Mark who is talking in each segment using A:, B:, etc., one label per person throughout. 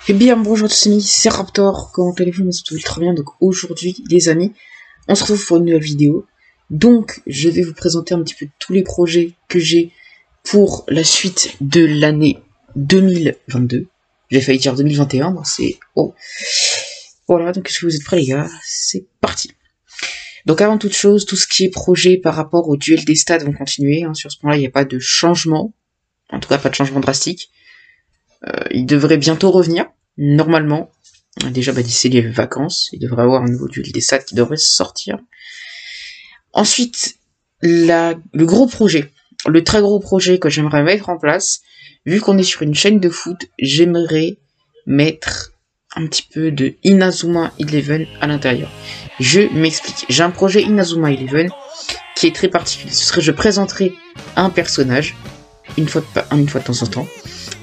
A: Eh bien, bonjour à tous les amis, c'est Raptor, comment allez-vous? Ça va très bien. Donc aujourd'hui, les amis, on se retrouve pour une nouvelle vidéo. Donc, je vais vous présenter un petit peu tous les projets que j'ai pour la suite de l'année 2022. J'ai failli dire 2021, bon, c'est... Oh. Voilà, donc est-ce que vous êtes prêts les gars? C'est parti. Donc avant toute chose, tout ce qui est projet par rapport au duel des stades vont continuer. Sur ce point-là, il n'y a pas de changement. En tout cas, pas de changement drastique. Il devrait bientôt revenir, normalement. Déjà, d'ici les vacances, il devrait avoir un nouveau duel des stades qui devrait sortir. Ensuite, le gros projet, le très gros projet que j'aimerais mettre en place, vu qu'on est sur une chaîne de foot, j'aimerais mettre un petit peu de Inazuma 11 à l'intérieur. Je m'explique. J'ai un projet Inazuma 11 qui est très particulier. Ce serait, je présenterai un personnage une fois de temps en temps.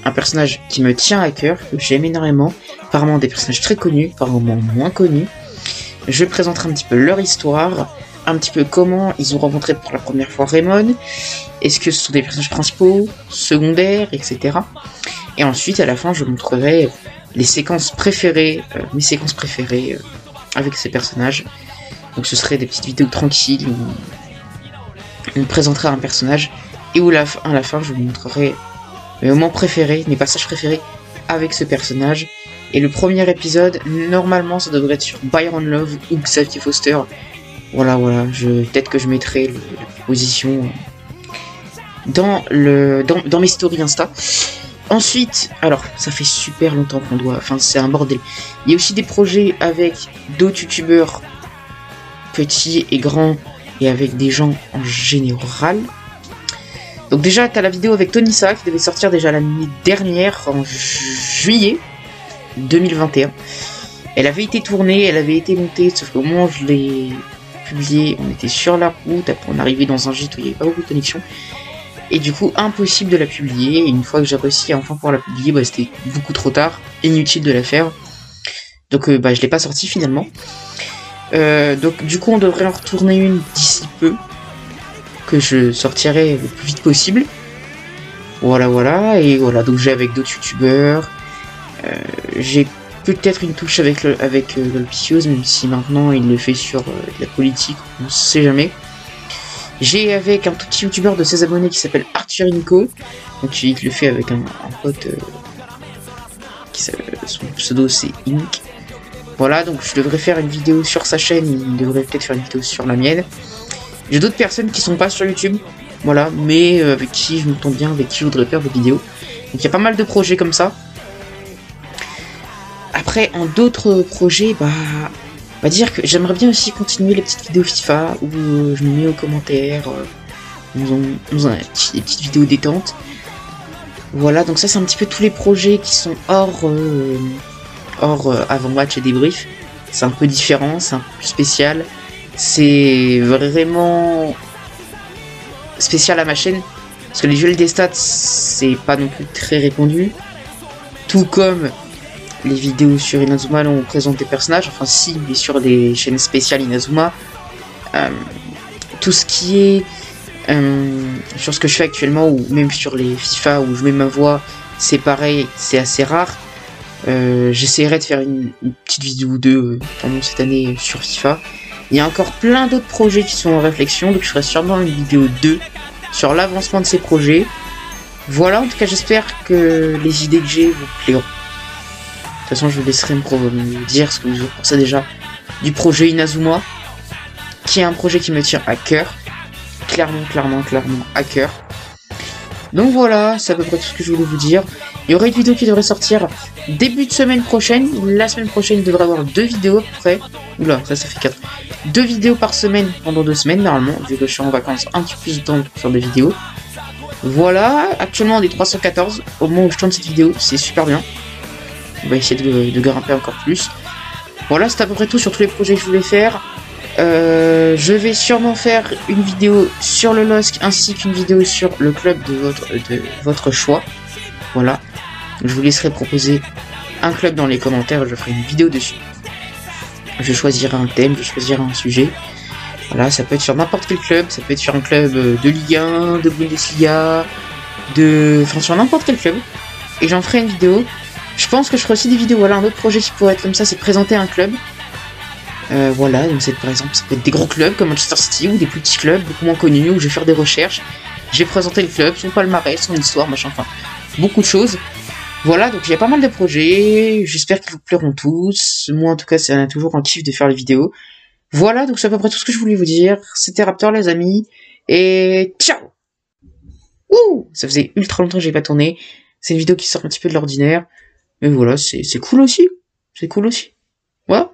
A: Un personnage qui me tient à cœur, que j'aime énormément, apparemment des personnages très connus, apparemment moins connus. Je présenterai un petit peu leur histoire, un petit peu comment ils ont rencontré pour la première fois Raymond, est-ce que ce sont des personnages principaux, secondaires, etc. Et ensuite, à la fin, je montrerai les séquences préférées, mes séquences préférées avec ces personnages. Donc ce serait des petites vidéos tranquilles où on présenterait un personnage et où à la fin, je vous montrerai mes moments préférés, mes passages préférés avec ce personnage. Et le premier épisode, normalement, ça devrait être sur Byron Love ou Xavier Foster. Voilà, peut-être que je mettrai la position dans mes stories Insta. Ensuite, alors, ça fait super longtemps qu'on doit... Enfin, c'est un bordel. Il y a aussi des projets avec d'autres youtubeurs petits et grands et avec des gens en général. Donc déjà, t'as la vidéo avec Tonissa qui devait sortir déjà l'année dernière, en juillet 2021. Elle avait été tournée, elle avait été montée, sauf qu'au moment où je l'ai publiée, on était sur la route, après on arrivait dans un gîte où il n'y avait pas beaucoup de connexion. Et du coup, impossible de la publier. Et une fois que j'ai réussi à enfin pouvoir la publier, c'était beaucoup trop tard, inutile de la faire. Donc je l'ai pas sortie finalement. Donc du coup, on devrait en retourner une d'ici peu, que je sortirai le plus vite possible. Voilà, et voilà, donc j'ai avec d'autres youtubeurs. J'ai peut-être une touche avec Lolpicios, même si maintenant il le fait sur la politique, on sait jamais. J'ai avec un tout petit youtubeur de 16 abonnés qui s'appelle Arthur Nico, donc il le fait avec un pote son pseudo c'est Ink. Voilà, donc je devrais faire une vidéo sur sa chaîne, il devrait peut-être faire une vidéo sur la mienne. J'ai d'autres personnes qui sont pas sur YouTube, voilà, mais avec qui je m'entends bien, avec qui je voudrais faire des vidéos. Donc il y a pas mal de projets comme ça. Après, en d'autres projets, dire que j'aimerais bien aussi continuer les petites vidéos FIFA où je me mets aux commentaires, des petites vidéos détente. Voilà, donc ça c'est un petit peu tous les projets qui sont hors avant-match et débrief. C'est un peu différent, c'est un peu plus spécial. C'est vraiment spécial à ma chaîne, parce que les duels des stats, c'est pas non plus très répandu. Tout comme les vidéos sur Inazuma, là on présente des personnages, enfin si, mais sur des chaînes spéciales Inazuma. Tout ce qui est sur ce que je fais actuellement, ou même sur les FIFA où je mets ma voix, c'est pareil, c'est assez rare. J'essaierai de faire une petite vidéo ou deux pendant cette année sur FIFA. Il y a encore plein d'autres projets qui sont en réflexion, donc je ferai sûrement une vidéo 2 sur l'avancement de ces projets. Voilà, en tout cas j'espère que les idées que j'ai vous plairont. De toute façon je vous laisserai me dire ce que vous pensez déjà du projet Inazuma, qui est un projet qui me tient à cœur. Clairement à cœur. Donc voilà, c'est à peu près tout ce que je voulais vous dire. Il y aurait une vidéo qui devrait sortir début de semaine prochaine. La semaine prochaine, il devrait y avoir 2 vidéos à peu près. Oula, ça fait 4. 2 vidéos par semaine pendant 2 semaines normalement, vu que je suis en vacances un petit peu plus de temps pour faire des vidéos. Voilà, actuellement on est 314 au moment où je tourne cette vidéo, c'est super bien. On va essayer de grimper encore plus. Voilà, c'est à peu près tout sur tous les projets que je voulais faire. Je vais sûrement faire une vidéo sur le LOSC ainsi qu'une vidéo sur le club de votre choix. Voilà, je vous laisserai proposer un club dans les commentaires, je ferai une vidéo dessus. Je choisirai un thème, je choisirai un sujet. Voilà, ça peut être sur n'importe quel club, ça peut être sur un club de Ligue 1, de Bundesliga, enfin sur n'importe quel club. Et j'en ferai une vidéo. Je pense que je ferai aussi des vidéos. Voilà, un autre projet qui pourrait être comme ça, c'est présenter un club. Voilà, donc par exemple, ça peut être des gros clubs comme Manchester City ou des plus petits clubs beaucoup moins connus où je vais faire des recherches. J'ai présenté le club, son palmarès, son histoire, machin, enfin, beaucoup de choses. Voilà, donc j'ai pas mal de projets, j'espère qu'ils vous plairont tous. Moi, en tout cas, c'est toujours un kiff de faire les vidéos. Voilà, donc c'est à peu près tout ce que je voulais vous dire. C'était Raptor, les amis, et ciao! Ouh! Ça faisait ultra longtemps que j'ai pas tourné. C'est une vidéo qui sort un petit peu de l'ordinaire. Mais voilà, c'est cool aussi. C'est cool aussi. Voilà.